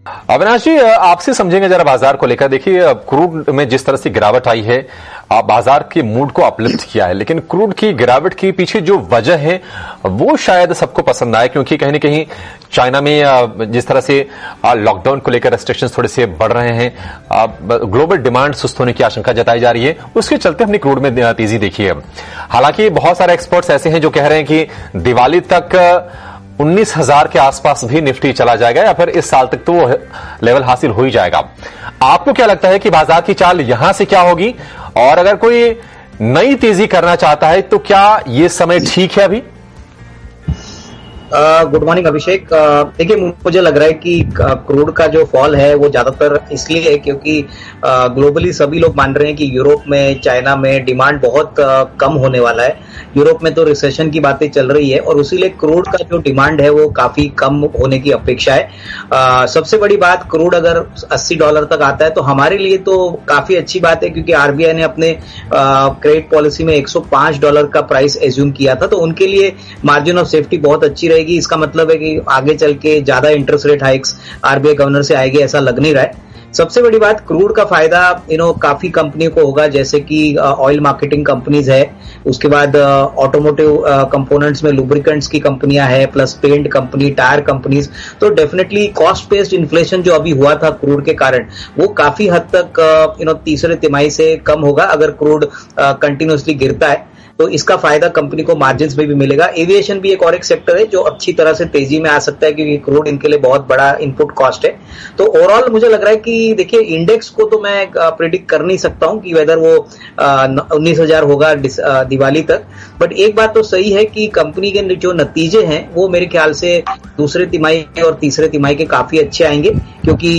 अविनाश जी, आपसे समझेंगे जरा बाजार को लेकर। देखिए, क्रूड में जिस तरह से गिरावट आई है, बाजार के मूड को अपलिफ्ट किया है, लेकिन क्रूड की गिरावट के पीछे जो वजह है वो शायद सबको पसंद आए, क्योंकि कहीं न कहीं चाइना में जिस तरह से लॉकडाउन को लेकर रेस्ट्रिक्शंस थोड़े से बढ़ रहे हैं, ग्लोबल डिमांड सुस्त होने की आशंका जताई जा रही है, उसके चलते हमने क्रूड में तेजी देखी है। हालांकि बहुत सारे एक्सपर्ट्स ऐसे हैं जो कह रहे हैं कि दिवाली तक 19,000 के आसपास भी निफ्टी चला जाएगा, या फिर इस साल तक तो वो लेवल हासिल हो ही जाएगा। आपको क्या लगता है कि बाजार की चाल यहां से क्या होगी, और अगर कोई नई तेजी करना चाहता है तो क्या ये समय ठीक है अभी? गुड मॉर्निंग अभिषेक। देखिए, मुझे लग रहा है कि क्रूड का जो फॉल है वो ज्यादातर इसलिए है क्योंकि ग्लोबली सभी लोग मान रहे हैं कि यूरोप में, चाइना में डिमांड बहुत कम होने वाला है। यूरोप में तो रिसेशन की बातें चल रही है और उसीलिए क्रूड का जो डिमांड है वो काफी कम होने की अपेक्षा है। सबसे बड़ी बात, क्रूड अगर $80 तक आता है तो हमारे लिए तो काफी अच्छी बात है, क्योंकि आरबीआई ने अपने क्रेडिट पॉलिसी में $105 का प्राइस एज्यूम किया था, तो उनके लिए मार्जिन ऑफ सेफ्टी बहुत अच्छी रहेगी। इसका मतलब है कि आगे चल के ज्यादा interest rate hikes RBI governor से आएगी, ऐसा लग नहीं रहा है। सबसे बड़ी बात, क्रूड का फायदा काफी कंपनी को होगा, जैसे कि ऑयल मार्केटिंग कंपनीज है, उसके बाद ऑटोमोटिव कंपोनेंट्स में लुब्रिकेंट्स की कंपनियां है, plus paint company, tyre companies. तो डेफिनेटली कॉस्ट बेस्ड इन्फ्लेशन जो अभी हुआ था क्रूड के कारण, वो काफी हद तक तीसरे तिमाही से कम होगा अगर क्रूड कंटिन्यूअसली गिरता है, तो इसका फायदा कंपनी को मार्जिन्स में भी मिलेगा। एविएशन भी एक और एक सेक्टर है जो अच्छी तरह से तेजी में आ सकता है, क्योंकि क्रूड इनके लिए बहुत बड़ा इनपुट कॉस्ट है। तो ओवरऑल मुझे लग रहा है कि देखिए, इंडेक्स को तो मैं प्रिडिक्ट कर नहीं सकता हूं कि वेदर वो 19,000 होगा दिवाली तक, बट एक बात तो सही है कि कंपनी के जो नतीजे हैं वो मेरे ख्याल से दूसरे तिमाही और तीसरे तिमाही के काफी अच्छे आएंगे, क्योंकि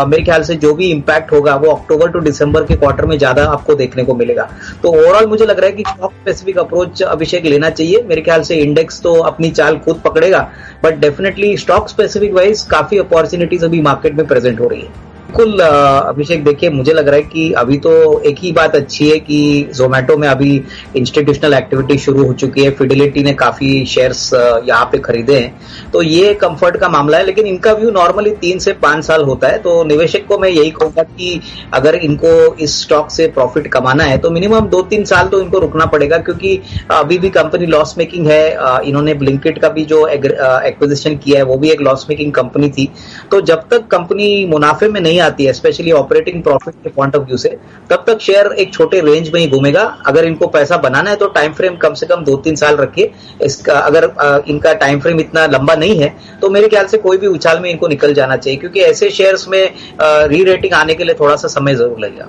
मेरे ख्याल से जो भी इम्पैक्ट होगा वो अक्टूबर टू दिसंबर के क्वार्टर में ज्यादा आपको देखने को मिलेगा। तो ओवरऑल मुझे लग रहा है कि स्टॉक स्पेसिफिक अप्रोच अभिषेक लेना चाहिए। मेरे ख्याल से इंडेक्स तो अपनी चाल खुद पकड़ेगा, but definitely stock specific wise काफी अपॉर्चुनिटीज अभी मार्केट में प्रेजेंट हो रही है। बिल्कुल अभिषेक, देखिए मुझे लग रहा है कि अभी तो एक ही बात अच्छी है कि जोमेटो में अभी इंस्टीट्यूशनल एक्टिविटी शुरू हो चुकी है। फिडेलिटी ने काफी शेयर्स यहाँ पे खरीदे हैं, तो ये कंफर्ट का मामला है, लेकिन इनका व्यू नॉर्मली 3 से 5 साल होता है। तो निवेशक को मैं यही कहूंगा कि अगर इनको इस स्टॉक से प्रॉफिट कमाना है तो मिनिमम 2-3 साल तो इनको रुकना पड़ेगा, क्योंकि अभी भी कंपनी लॉस मेकिंग है। इन्होंने ब्लिंकिट का भी जो एक्विजिशन किया है वो भी एक लॉस मेकिंग कंपनी थी। तो जब तक कंपनी मुनाफे में नहीं आती है, स्पेशली ऑपरेटिंग प्रॉफिट के पॉइंट ऑफ व्यू से, तब तक शेयर एक छोटे रेंज में ही घूमेगा। अगर इनको पैसा बनाना है तो टाइम फ्रेम कम से कम 2-3 साल रखिए। इसका अगर इनका टाइम फ्रेम इतना लंबा नहीं है तो मेरे ख्याल से कोई भी उछाल में इनको निकल जाना चाहिए, क्योंकि ऐसे शेयर्स में री रेटिंग आने के लिए थोड़ा सा समय जरूर लगेगा।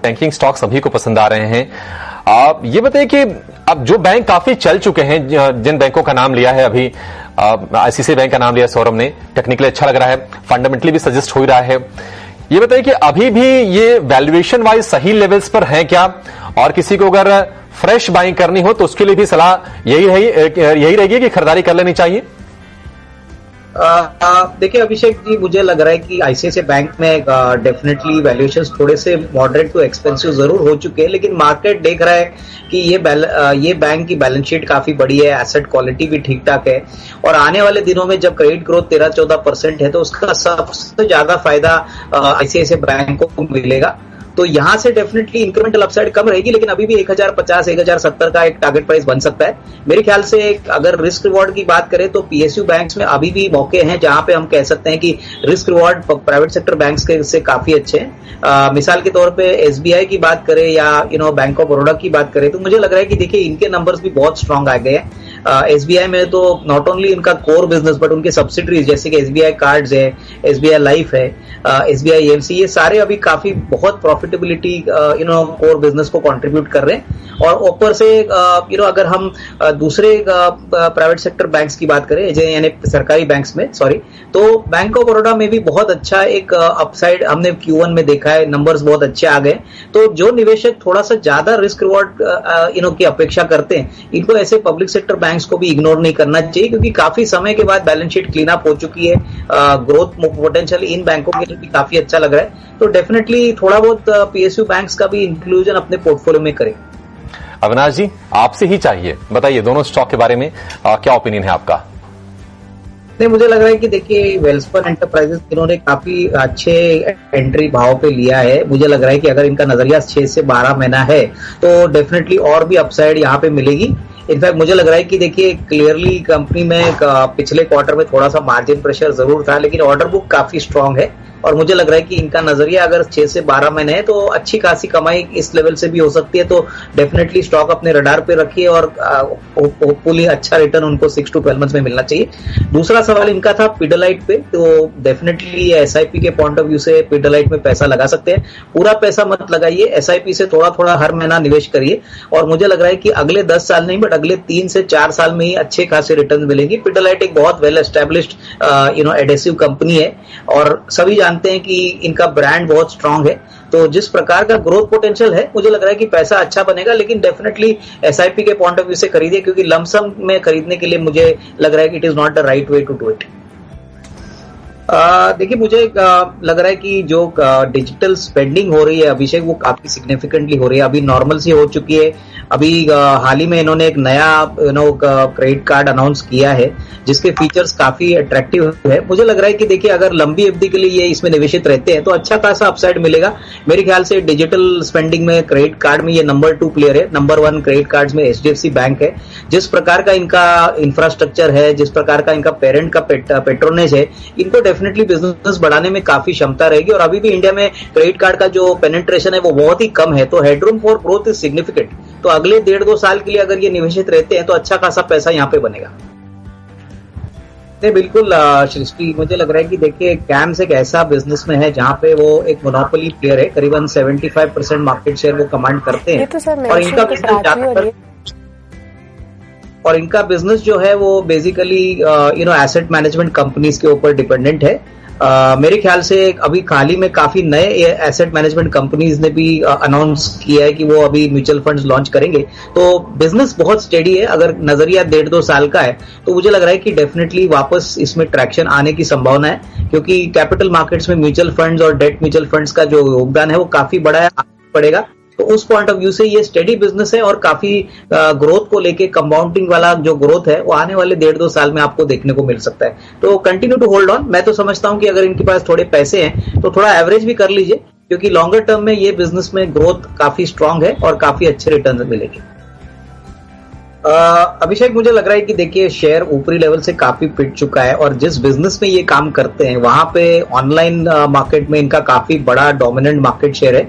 बैंकिंग स्टॉक सभी को पसंद आ रहे हैं। आप ये बताइए कि अब जो बैंक काफी चल चुके हैं, जिन बैंकों का नाम लिया है अभी, आईसीआईसीआई बैंक का नाम लिया सौरभ ने, टेक्निकली अच्छा लग रहा है, फंडामेंटली भी सजेस्ट हो रहा है। ये बताइए कि अभी भी ये वैल्यूएशन वाइज सही लेवल्स पर हैं क्या, और किसी को अगर फ्रेश बाइंग करनी हो तो उसके लिए भी सलाह यही रहेगी कि खरीदारी कर लेनी चाहिए? देखिए अभिषेक जी, मुझे लग रहा है कि आईसीआईसीआई बैंक में डेफिनेटली वैल्यूएशंस थोड़े से मॉडरेट टू एक्सपेंसिव जरूर हो चुके हैं, लेकिन मार्केट देख रहा है कि ये बैंक की बैलेंस शीट काफी बड़ी है, एसेट क्वालिटी भी ठीक ठाक है, और आने वाले दिनों में जब क्रेडिट ग्रोथ 13-14% है तो उसका सबसे ज्यादा फायदा आईसीआईसीआई बैंक को मिलेगा। तो यहां से डेफिनेटली इंक्रीमेंटल अपसाइड कम रहेगी, लेकिन अभी भी 1050-1070 का एक टारगेट प्राइस बन सकता है मेरे ख्याल से। अगर रिस्क रिवॉर्ड की बात करें तो पीएसयू बैंक्स में अभी भी मौके हैं जहां पे हम कह सकते हैं कि risk reward private sector banks के से काफी अच्छे हैं। मिसाल के तौर पे एसबीआई की बात करें या बैंक ऑफ बड़ौदा की बात करें तो मुझे लग रहा है कि देखिए इनके नंबर्स भी बहुत स्ट्रांग आ गए हैं। एसबीआई में तो नॉट ओनली इनका कोर बिजनेस बट उनके सब्सिडरीज जैसे कि एसबीआई कार्ड्स है, एसबीआई लाइफ है, एसबीआई एएमसी, ये सारे अभी काफी बहुत प्रॉफिटेबिलिटी कोर बिजनेस को कंट्रीब्यूट कर रहे हैं। और ऊपर से अगर हम दूसरे प्राइवेट सेक्टर बैंक्स की बात करें यानी सरकारी बैंक्स में तो बैंक ऑफ बड़ौदा में भी बहुत अच्छा एक अपसाइड हमने Q1 में देखा है, नंबर्स बहुत अच्छे आ गए। तो जो निवेशक थोड़ा सा ज्यादा रिस्क रिवॉर्ड की अपेक्षा करते हैं, इनको ऐसे पब्लिक सेक्टर बैंक्स को भी इग्नोर नहीं करना चाहिए, क्योंकि काफी समय के बाद बैलेंस शीट क्लीन अप हो चुकी है। ग्रोथ पोटेंशियल इन बैंकों के लिए भी काफी अच्छा लग रहा है। तो डेफिनेटली थोड़ा बहुत पीएसयू बैंक्स का भी इंक्लूजन अपने पोर्टफोलियो में करें। अविनाश जी, आपसे ही चाहिए, बताइए दोनों स्टॉक के बारे में क्या ओपिनियन है आपका? नहीं, मुझे लग रहा है कि देखिए वेल्सपन एंटरप्राइजेस इन्होंने काफी अच्छे एंट्री भाव पे लिया है। मुझे लग रहा है कि अगर इनका नजरिया 6 से 12 महीना है तो डेफिनेटली और भी अपसाइड यहाँ पे मिलेगी। इनफैक्ट मुझे लग रहा है कि देखिए क्लियरली कंपनी में पिछले क्वार्टर में थोड़ा सा मार्जिन प्रेशर जरूर था, लेकिन ऑर्डर बुक काफी स्ट्रांग है और मुझे लग रहा है कि इनका नजरिया अगर 6 से 12 महीने है तो अच्छी खासी कमाई इस लेवल से भी हो सकती है। तो डेफिनेटली स्टॉक अपने रडार पे रखिए और होपफुली अच्छा रिटर्न उनको 6 to 12 मंथ्स में मिलना चाहिए। दूसरा सवाल इनका था पिडालाइट पे, तो डेफिनेटली एसआईपी के पॉइंट ऑफ व्यू से पिडालाइट में पैसा लगा सकते हैं। पूरा पैसा मत लगाइए, एसआईपी से थोड़ा थोड़ा हर महीना निवेश करिए और मुझे लग रहा है कि अगले 10 साल नहीं बट अगले 3 से 4 साल में ही अच्छे खासे रिटर्न मिलेंगे। पिडालाइट एक बहुत वेल एस्टेब्लिश्ड एडेसिव कंपनी है और सभी जानते हैं कि इनका ब्रांड बहुत स्ट्रांग है। तो जिस प्रकार का ग्रोथ पोटेंशियल है मुझे लग रहा है कि पैसा अच्छा बनेगा, लेकिन डेफिनेटली एसआईपी के पॉइंट ऑफ व्यू से खरीदिए क्योंकि लमसम में खरीदने के लिए मुझे लग रहा है कि it is not the right way to do it. देखिए मुझे लग रहा है कि जो डिजिटल स्पेंडिंग हो रही है अभिषेक वो काफी सिग्निफिकेंटली हो रही है, अभी नॉर्मल सी हो चुकी है। अभी हाल ही में इन्होंने एक नया क्रेडिट कार्ड अनाउंस किया है जिसके फीचर्स काफी अट्रैक्टिव है। मुझे लग रहा है कि देखिए अगर लंबी अवधि के लिए ये इसमें निवेशित रहते हैं तो अच्छा खासा अपसाइड मिलेगा। मेरे ख्याल से डिजिटल स्पेंडिंग में क्रेडिट कार्ड में ये नंबर 2 प्लेयर है। नंबर 1 क्रेडिट कार्ड में एचडीएफसी बैंक है। जिस प्रकार का इनका इंफ्रास्ट्रक्चर है, जिस प्रकार का इनका पेरेंट का पेट्रोनेज है, इनको डेफिनेटली बिजनेस बढ़ाने में काफी क्षमता रहेगी। और अभी भी इंडिया में क्रेडिट कार्ड का जो पेनिट्रेशन है वो बहुत ही कम है, तो headroom for growth is significant. तो अगले 1.5-2 साल के लिए अगर ये निवेशित रहते हैं तो अच्छा खासा पैसा यहाँ पे बनेगा। बिल्कुल सृष्टि, मुझे लग रहा है कि देखिए कैम्स एक ऐसा बिजनेस में है जहाँ पे वो एक मोनोपोली प्लेयर है, करीबन 75% मार्केट शेयर वो कमांड करते हैं। और इनका बिजनेस जो है वो बेसिकली एसेट मैनेजमेंट कंपनीज के ऊपर डिपेंडेंट है। मेरे ख्याल से अभी हाल ही में काफी नए एसेट मैनेजमेंट कंपनीज ने भी अनाउंस किया है कि वो अभी म्यूचुअल फंड्स लॉन्च करेंगे। तो बिजनेस बहुत स्टेडी है। अगर नजरिया 1.5-2 साल का है तो मुझे लग रहा है कि डेफिनेटली वापस इसमें ट्रैक्शन आने की संभावना है, क्योंकि कैपिटल मार्केट्स में म्यूचुअल फंड्स और डेट म्यूचुअल फंड्स का जो योगदान है वो काफी बड़ा है, पड़ेगा। तो उस पॉइंट ऑफ व्यू से ये स्टेडी बिजनेस है और काफी ग्रोथ को लेके कंपाउंडिंग वाला जो ग्रोथ है वो आने वाले 1.5-2 साल में आपको देखने को मिल सकता है। तो कंटिन्यू टू होल्ड ऑन। मैं तो समझता हूं कि अगर इनके पास थोड़े पैसे हैं तो थोड़ा एवरेज भी कर लीजिए, क्योंकि लॉन्गर टर्म में ये बिजनेस में ग्रोथ काफी स्ट्रांग है और काफी अच्छे रिटर्न मिलेंगे। अभिषेक, मुझे लग रहा है कि देखिए शेयर ऊपरी लेवल से काफी पिट चुका है और जिस बिजनेस में ये काम करते हैं वहां पे ऑनलाइन मार्केट में इनका काफी बड़ा डोमिनेंट मार्केट शेयर है।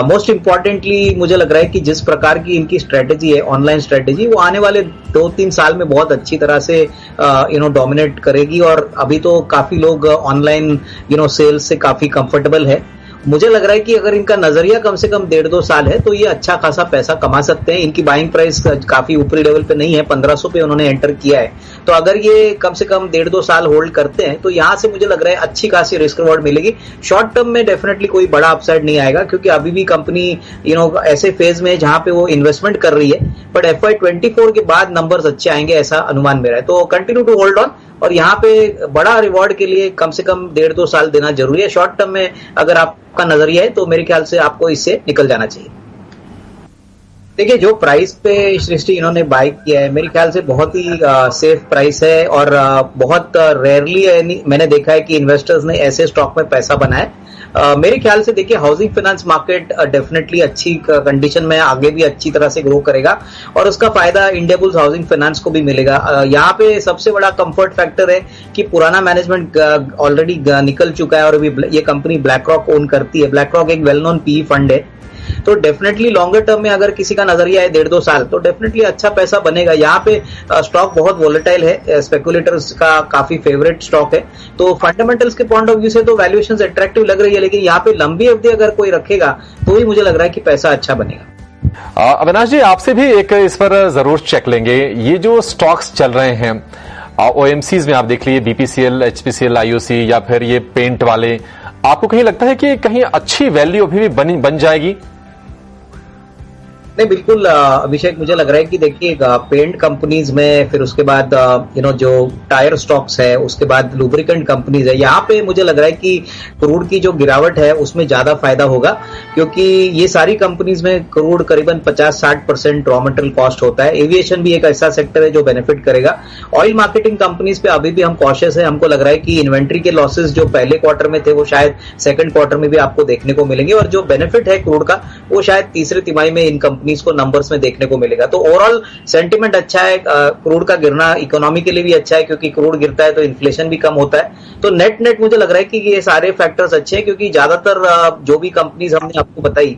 मोस्ट इंपॉर्टेंटली मुझे लग रहा है कि जिस प्रकार की इनकी स्ट्रेटेजी है, ऑनलाइन स्ट्रेटेजी, वो आने वाले 2-3 साल में बहुत अच्छी तरह से डोमिनेट करेगी। और अभी तो काफी लोग ऑनलाइन सेल्स से काफी कंफर्टेबल है। मुझे लग रहा है कि अगर इनका नजरिया कम से कम 1.5-2 साल है तो ये अच्छा खासा पैसा कमा सकते हैं। इनकी बाइंग प्राइस काफी ऊपरी लेवल पे नहीं है, 1500 पे उन्होंने एंटर किया है। तो अगर ये कम से कम 1.5-2 साल होल्ड करते हैं तो यहाँ से मुझे लग रहा है अच्छी खासी रिस्क रिवॉर्ड मिलेगी। शॉर्ट टर्म में डेफिनेटली कोई बड़ा अपसाइड नहीं आएगा, क्योंकि अभी भी कंपनी ऐसे फेज में जहां पे वो इन्वेस्टमेंट कर रही है, बट FY24 के बाद नंबर्स अच्छे आएंगे ऐसा अनुमान मेरा है। तो कंटिन्यू टू होल्ड ऑन और यहाँ पे बड़ा रिवॉर्ड के लिए कम से कम 1.5-2 साल देना जरूरी है। शॉर्ट टर्म में अगर आपका नजरिया है तो मेरे ख्याल से आपको इससे निकल जाना चाहिए। देखिए जो प्राइस पे सृष्टि इन्होंने बाय किया है मेरे ख्याल से बहुत ही सेफ प्राइस है और बहुत रेयरली मैंने देखा है कि इन्वेस्टर्स ने ऐसे स्टॉक में पैसा बनाया। मेरे ख्याल से देखिए हाउसिंग फाइनेंस मार्केट डेफिनेटली अच्छी कंडीशन में आगे भी अच्छी तरह से ग्रो करेगा और उसका फायदा इंडियाबुल्स हाउसिंग फाइनेंस को भी मिलेगा। यहाँ पे सबसे बड़ा कंफर्ट फैक्टर है कि पुराना मैनेजमेंट ऑलरेडी निकल चुका है और अभी ये कंपनी ब्लैक रॉक ओन करती है। ब्लैक रॉक एक वेल नोन पीई फंड है। तो डेफिनेटली लॉन्गर टर्म में अगर किसी का नजरिया है 1.5-2 साल तो डेफिनेटली अच्छा पैसा बनेगा। यहाँ पे स्टॉक बहुत वोलेटाइल है, स्पेकुलेटर्स का काफी फेवरेट स्टॉक है। तो फंडामेंटल्स के पॉइंट ऑफ व्यू से तो वैल्यूएशंस अट्रैक्टिव लग रही है, लेकिन यहाँ पे लंबी अवधि अगर कोई रखेगा तो ही मुझे लग रहा है कि पैसा अच्छा बनेगा। अविनाश जी, आपसे भी एक इस पर जरूर चेक लेंगे। ये जो स्टॉक्स चल रहे हैं ओएमसीज में, आप देख लीजिए बीपीसीएल, एचपीसीएल, आईओसी या फिर ये पेंट वाले, आपको कहीं लगता है कि कहीं अच्छी वैल्यू अभी भी बन जाएगी? नहीं बिल्कुल अभिषेक, मुझे लग रहा है कि देखिए पेंट कंपनीज में, फिर उसके बाद जो टायर स्टॉक्स है, उसके बाद लुब्रिकेंट कंपनीज है, यहाँ पे मुझे लग रहा है कि क्रूड की जो गिरावट है उसमें ज्यादा फायदा होगा, क्योंकि ये सारी कंपनीज में क्रूड करीबन 50-60% रॉ मटेरियल कॉस्ट होता है। एविएशन भी एक ऐसा सेक्टर है जो बेनिफिट करेगा। ऑयल मार्केटिंग कंपनीज पे अभी भी हम कॉशियस है। हमको लग रहा है कि इन्वेंट्री के लॉसेस जो पहले क्वार्टर में थे वो शायद सेकंड क्वार्टर में भी आपको देखने को मिलेंगे, और जो बेनिफिट है क्रूड का वो शायद तीसरे तिमाही में इन कंपनीज को नंबर्स में देखने को मिलेगा। तो ओवरऑल सेंटिमेंट अच्छा है। क्रूड का गिरना इकोनॉमी के लिए भी अच्छा है, क्योंकि क्रूड गिरता है तो इन्फ्लेशन भी कम होता है। तो नेट नेट मुझे लग रहा है कि ये सारे फैक्टर्स अच्छे हैं, क्योंकि ज्यादातर जो भी कंपनीज हमने आपको बताई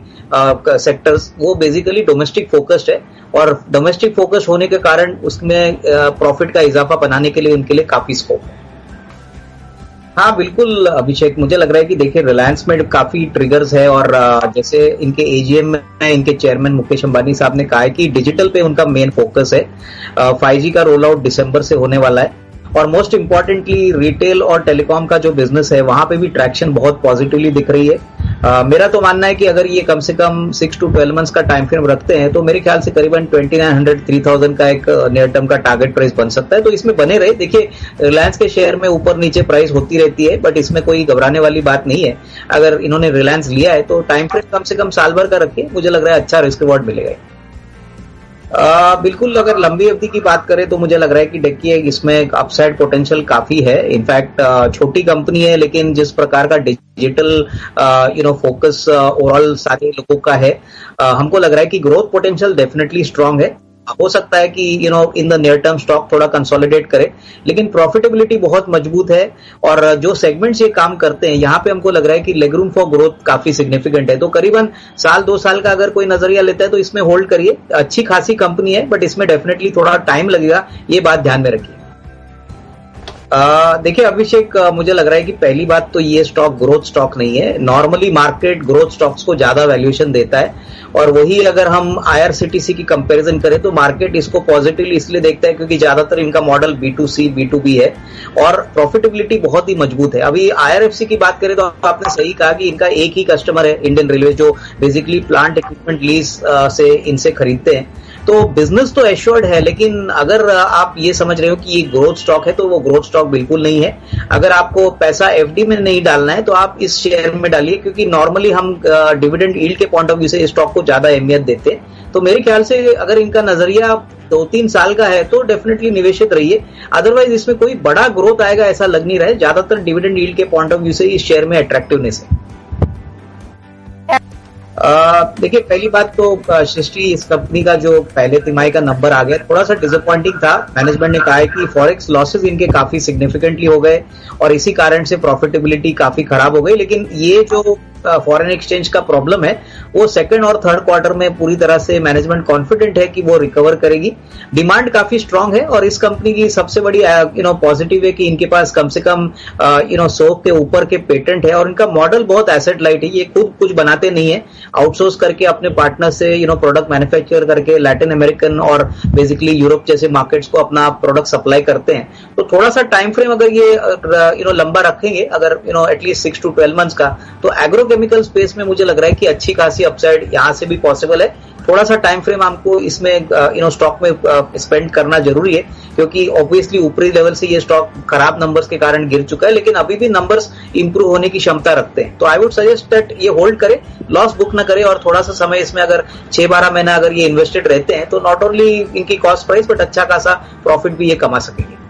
सेक्टर्स, वो बेसिकली डोमेस्टिक फोकस्ड है, और डोमेस्टिक फोकस होने के कारण उसमें प्रॉफिट का इजाफा बनाने के लिए उनके लिए काफी स्कोप है। हाँ बिल्कुल अभिषेक, मुझे लग रहा है कि देखिए रिलायंस में काफी ट्रिगर्स है, और जैसे इनके एजीएम में इनके चेयरमैन मुकेश अंबानी साहब ने कहा है कि डिजिटल पे उनका मेन फोकस है। 5G का रोल आउट दिसंबर से होने वाला है, और मोस्ट इंपॉर्टेंटली रिटेल और टेलीकॉम का जो बिजनेस है वहां पे भी ट्रैक्शन बहुत पॉजिटिवली दिख रही है। मेरा तो मानना है कि अगर ये कम से कम 6 to 12 मंथ्स का टाइम फ्रेम रखते हैं तो मेरे ख्याल से करीबन 2900-3000 का एक नियर टर्म का टारगेट प्राइस बन सकता है। तो इसमें बने रहे। देखिए रिलायंस के शेयर में ऊपर नीचे प्राइस होती रहती है, बट इसमें कोई घबराने वाली बात नहीं है। अगर इन्होंने रिलायंस लिया है तो टाइम फ्रेम कम से कम साल भर का रखिए, मुझे लग रहा है अच्छा रिस्क रिवॉर्ड मिलेगा। बिल्कुल, अगर लंबी अवधि की बात करें तो मुझे लग रहा है कि देखिए इसमें अपसाइड पोटेंशियल काफी है। इनफैक्ट छोटी कंपनी है, लेकिन जिस प्रकार का डिजिटल फोकस ओवरऑल सारे लोगों का है, हमको लग रहा है कि ग्रोथ पोटेंशियल डेफिनेटली स्ट्रांग है। हो सकता है कि in the near term stock थोड़ा कंसोलिडेट करे, लेकिन प्रॉफिटेबिलिटी बहुत मजबूत है, और जो सेगमेंट्स ये काम करते हैं यहाँ पे हमको लग रहा है कि लेग रूम फॉर ग्रोथ काफी सिग्निफिकेंट है। तो करीबन साल 2 साल का अगर कोई नजरिया लेता है तो इसमें होल्ड करिए। अच्छी खासी कंपनी है, बट इसमें डेफिनेटली थोड़ा टाइम लगेगा, ये बात ध्यान में रखिए। देखिए अभिषेक, मुझे लग रहा है कि पहली बात तो ये स्टॉक ग्रोथ स्टॉक नहीं है। नॉर्मली मार्केट ग्रोथ स्टॉक्स को ज्यादा वैल्यूएशन देता है, और वही अगर हम आईआरसीटीसी की कंपैरिजन करें तो मार्केट इसको पॉजिटिवली इसलिए देखता है क्योंकि ज्यादातर इनका मॉडल B2C B2B है, और प्रॉफिटेबिलिटी बहुत ही मजबूत है। अभी आईआरएफसी की बात करें तो आपने सही कहा कि इनका एक ही कस्टमर है इंडियन रेलवे, जो बेसिकली प्लांट इक्विपमेंट लीज से इनसे खरीदते हैं। तो बिजनेस तो एश्योर्ड है, लेकिन अगर आप ये समझ रहे हो कि ये ग्रोथ स्टॉक है तो वो ग्रोथ स्टॉक बिल्कुल नहीं है। अगर आपको पैसा एफडी में नहीं डालना है तो आप इस शेयर में डालिए, क्योंकि नॉर्मली हम डिविडेंड यील्ड के पॉइंट ऑफ व्यू से इस स्टॉक को ज्यादा अहमियत देते हैं। तो मेरे ख्याल से अगर इनका नजरिया 2-3 साल का है तो डेफिनेटली निवेशित रहिए। अदरवाइज इसमें कोई बड़ा ग्रोथ आएगा ऐसा लग नहीं रहा है। ज्यादातर डिविडेंड यील्ड के पॉइंट ऑफ व्यू से इस शेयर में अट्रैक्टिवनेस है। देखिए पहली बात तो सृष्टि, इस कंपनी का जो पहले तिमाही का नंबर आ गया थोड़ा सा डिसअपॉइंटिंग था। मैनेजमेंट ने कहा है कि फॉरेक्स लॉसेस इनके काफी सिग्निफिकेंटली हो गए और इसी कारण से प्रॉफिटेबिलिटी काफी खराब हो गई। लेकिन ये जो फॉरेन एक्सचेंज का प्रॉब्लम है वो सेकंड और थर्ड क्वार्टर में पूरी तरह से मैनेजमेंट कॉन्फिडेंट है कि वो रिकवर करेगी। डिमांड काफी स्ट्रांग है, और इस कंपनी की सबसे बड़ी पॉजिटिव है कि इनके पास कम से कम 100 के ऊपर के पेटेंट है, और इनका मॉडल बहुत एसेट लाइट है। ये खुद कुछ बनाते नहीं है, आउटसोर्स करके अपने पार्टनर से प्रोडक्ट मैन्युफैक्चर करके लैटिन अमेरिकन और बेसिकली यूरोप जैसे मार्केट्स को अपना प्रोडक्ट सप्लाई करते हैं। तो थोड़ा सा टाइम फ्रेम अगर ये लंबा रखेंगे, अगर एटलीस्ट 6 to 12 मंथ्स का, तो एग्रोकेमिकल स्पेस में मुझे लग रहा है कि अच्छी खासी अपसाइड यहां से भी पॉसिबल है। थोड़ा सा टाइम फ्रेम आपको इसमें स्टॉक में स्पेंड करना जरूरी है, क्योंकि ऑब्वियसली ऊपरी लेवल से ये स्टॉक खराब नंबर्स के कारण गिर चुका है, लेकिन अभी भी नंबर्स इंप्रूव होने की क्षमता रखते हैं। तो आई वुड सजेस्ट दैट ये होल्ड करे, लॉस बुक ना करे, और थोड़ा सा समय इसमें अगर 6-12 महीना अगर ये इन्वेस्टेड रहते हैं तो नॉट ओनली इनकी कॉस्ट प्राइस बट अच्छा खासा प्रॉफिट भी ये कमा सकेंगे।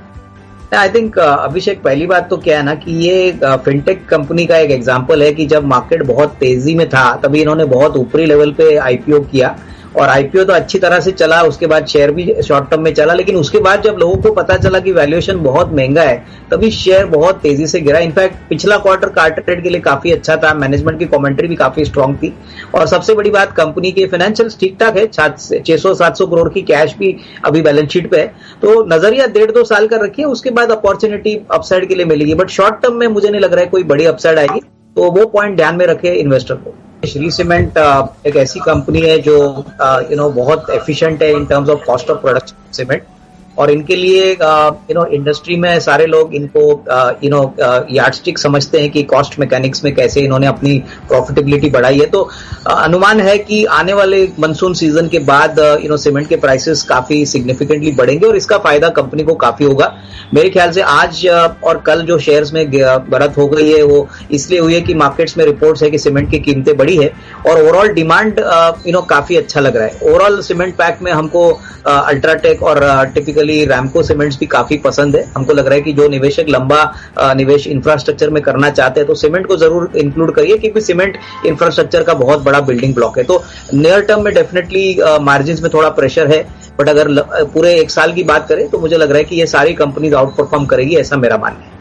आई थिंक अभिषेक, पहली बात तो क्या है ना कि ये फिनटेक कंपनी का एक एग्जांपल है कि जब मार्केट बहुत तेजी में था तभी इन्होंने बहुत ऊपरी लेवल पे आईपीओ किया, और आईपीओ तो अच्छी तरह से चला, उसके बाद शेयर भी शॉर्ट टर्म में चला, लेकिन उसके बाद जब लोगों को पता चला कि वैल्यूएशन बहुत महंगा है तभी शेयर बहुत तेजी से गिरा। इनफैक्ट पिछला क्वार्टर कार्टर ट्रेड के लिए काफी अच्छा था, मैनेजमेंट की कमेंट्री भी काफी स्ट्रांग थी, और सबसे बड़ी बात कंपनी के फाइनेंशियल्स ठीक ठाक है। 600-700 करोड़ की कैश भी अभी बैलेंस शीट पे है। तो नजरिया 1.5-2 साल का रखिए, उसके बाद अपॉर्चुनिटी अपसाइड के लिए मिलेगी, बट शॉर्ट टर्म में मुझे नहीं लग रहा है कोई बड़ी अपसाइड आएगी। तो वो पॉइंट ध्यान में रखे इन्वेस्टर को। श्री सीमेंट एक ऐसी कंपनी है जो बहुत एफिशिएंट है in terms of cost of production cement, और इनके लिए इंडस्ट्री में सारे लोग इनको यार्डस्टिक समझते हैं कि कॉस्ट मैकेनिक्स में कैसे इन्होंने अपनी प्रॉफिटेबिलिटी बढ़ाई है। तो अनुमान है कि आने वाले मानसून सीजन के बाद सीमेंट के प्राइसेस काफी सिग्निफिकेंटली बढ़ेंगे और इसका फायदा कंपनी को काफी होगा। मेरे ख्याल से आज और कल जो शेयर्स में बढ़त हो गई है वो इसलिए हुई है कि मार्केट्स में रिपोर्ट्स है कि सीमेंट की कीमतें बढ़ी है और ओवरऑल डिमांड काफी अच्छा लग रहा है। ओवरऑल सीमेंट पैक में हमको अल्ट्राटेक और टिपिकली रैमको सीमेंट्स भी काफी पसंद है। हमको लग रहा है कि जो निवेशक लंबा निवेश इंफ्रास्ट्रक्चर में करना चाहते हैं तो सीमेंट को जरूर इंक्लूड करिए, क्योंकि सीमेंट इंफ्रास्ट्रक्चर का बहुत बड़ा बिल्डिंग ब्लॉक है। तो नियर टर्म में डेफिनेटली मार्जिन में थोड़ा प्रेशर है, बट अगर पूरे एक साल की बात करें तो मुझे लग रहा है कि ये सारी कंपनीज आउट परफॉर्म करेगी, ऐसा मेरा मानना है।